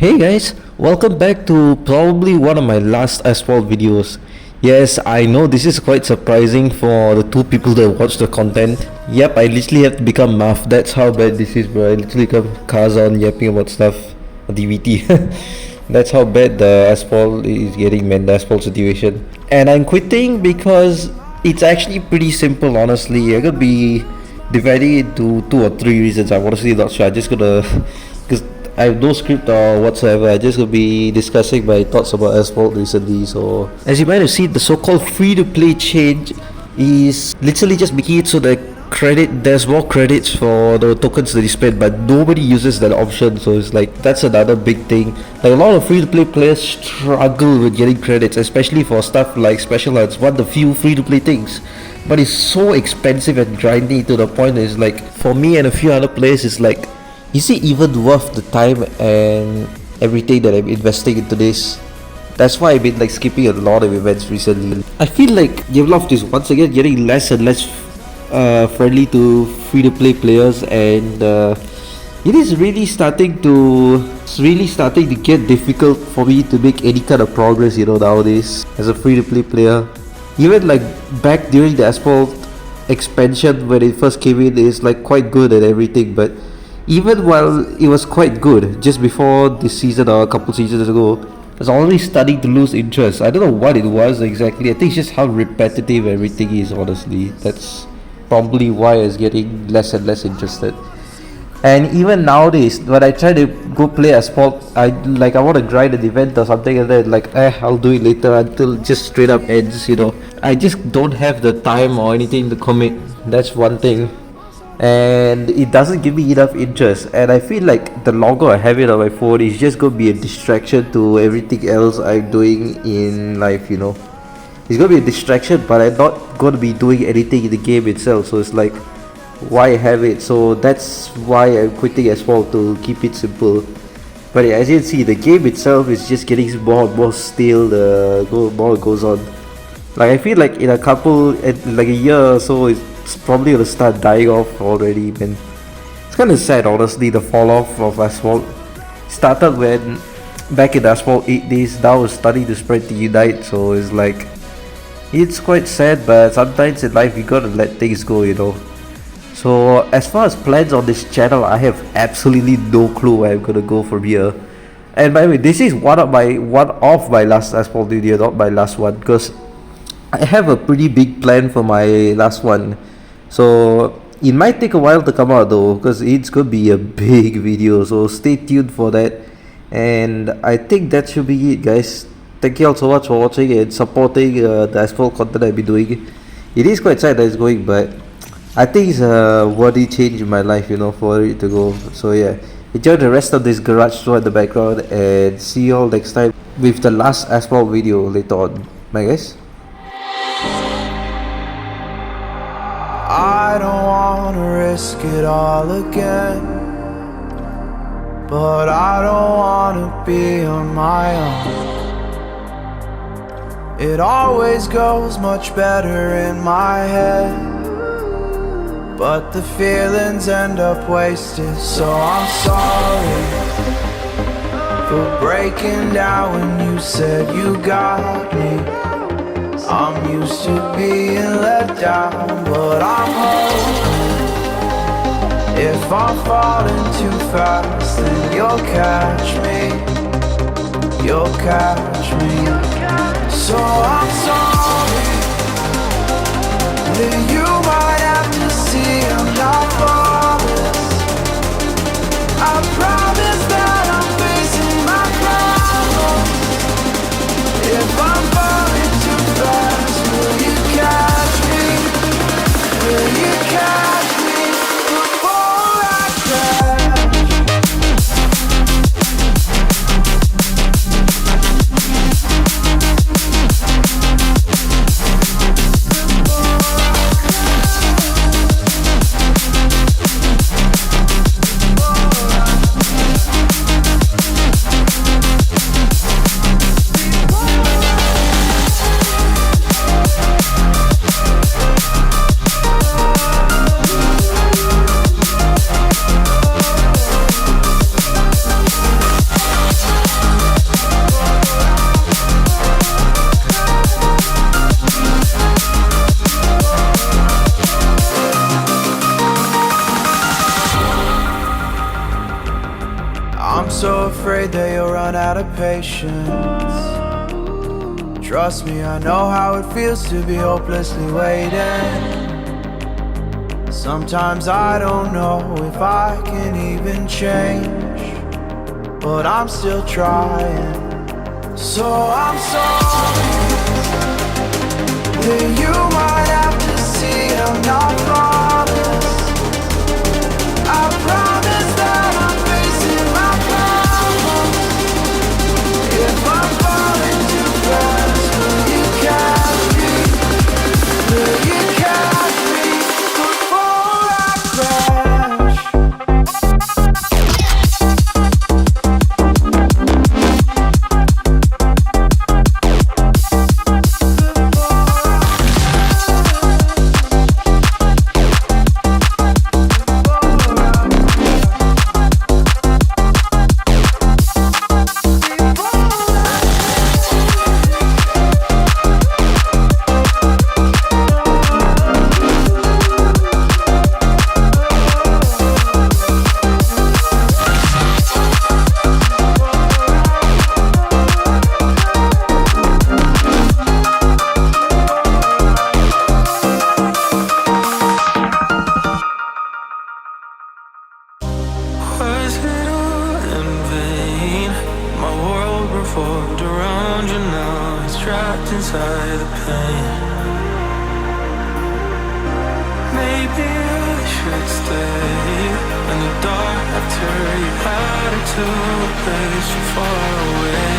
Hey guys, welcome back to probably one of my last asphalt videos. Yes, I know this is quite surprising for the two people that watch the content. Yep, I literally have to become Muff. That's how bad this is, bro. I literally become Kazan yapping about stuff. DVT. That's how bad the asphalt is getting, man, the asphalt situation. And I'm quitting because it's actually pretty simple, honestly. I'm gonna be dividing it into 2 or 3 reasons. I'm honestly not sure. I'm just gonna because I have no script or whatsoever. I just gonna be discussing my thoughts about asphalt recently. So as you might have seen, the so-called free-to-play change is literally just making it so that there's more credits for the tokens that you spend, but nobody uses that option. So it's like that's another big thing. Like a lot of free-to-play players struggle with getting credits, especially for stuff like special lands, one of the few free-to-play things. But it's so expensive and grindy to the point that it's like, for me and a few other players, it's like, is it even worth the time and everything that I'm investing into this? That's why I've been like skipping a lot of events recently. I feel like Yevlov is once again getting less and less friendly to free-to-play players, and it is really starting to get difficult for me to make any kind of progress, nowadays as a free-to-play player. Even like back during the asphalt expansion when it first came in, it's like quite good and everything, but even while it was quite good just before this season or a couple seasons ago, I was already starting to lose interest. I don't know what it was exactly. I think it's just how repetitive everything is, honestly. That's probably why I was getting less and less interested. And even nowadays, when I try to go play asphalt, I want to grind an event or something, and then I'll do it later until it just straight up ends. I just don't have the time or anything to commit. That's one thing. And it doesn't give me enough interest, and I feel like the longer I have it on my phone, it's just going to be a distraction to everything else I'm doing in life. It's going to be a distraction, but I'm not going to be doing anything in the game itself, so it's like, why have it? So that's why I'm quitting asphalt, to keep it simple. But yeah, as you can see, the game itself is just getting more and more stale the more it goes on. I feel like in a year or so, it's probably gonna start dying off already, man. It's kind of sad, honestly, the fall off of asphalt. Started when back in asphalt 8 days, now it's starting to spread to Unite, so it's like, it's quite sad, but sometimes in life you gotta let things go, So as far as plans on this channel, I have absolutely no clue where I'm gonna go from here. And by the way, this is one of my last asphalt video, not my last one, because I have a pretty big plan for my last one. So it might take a while to come out though, because it's gonna be a big video, so stay tuned for that. And I think that should be it, guys. Thank you all so much for watching and supporting the asphalt content I've been doing. It is quite sad that it's going, but I think it's a worthy change in my life, for it to go. So yeah, enjoy the rest of this garage tour in the background, and see you all next time with the last asphalt video later on. Bye guys. I don't wanna risk it all again, but I don't wanna be on my own. It always goes much better in my head, but the feelings end up wasted. So I'm sorry for breaking down when you said you got me. I'm used to being let down, but I'm hoping if I'm falling too fast, then you'll catch me. You'll catch me. So I'm sorry that you might have to see I'm not flawless. I promise that I'm facing my problems. If I'm falling too fast, will you catch me? Will you catch me before I crash? afraid that you'll run out of patience. Trust me, I know how it feels to be hopelessly waiting. Sometimes I don't know if I can even change, but I'm still trying. So I'm sorry that you might have to see I'm not flawless. I promise that I'm facing my problems. If I'm falling too fast, will you catch me? Will you catch me before I crash? Was it all in vain? My world revolved around you, now it's trapped inside the pain. Maybe I should stay in the dark after you had it to a place so far away.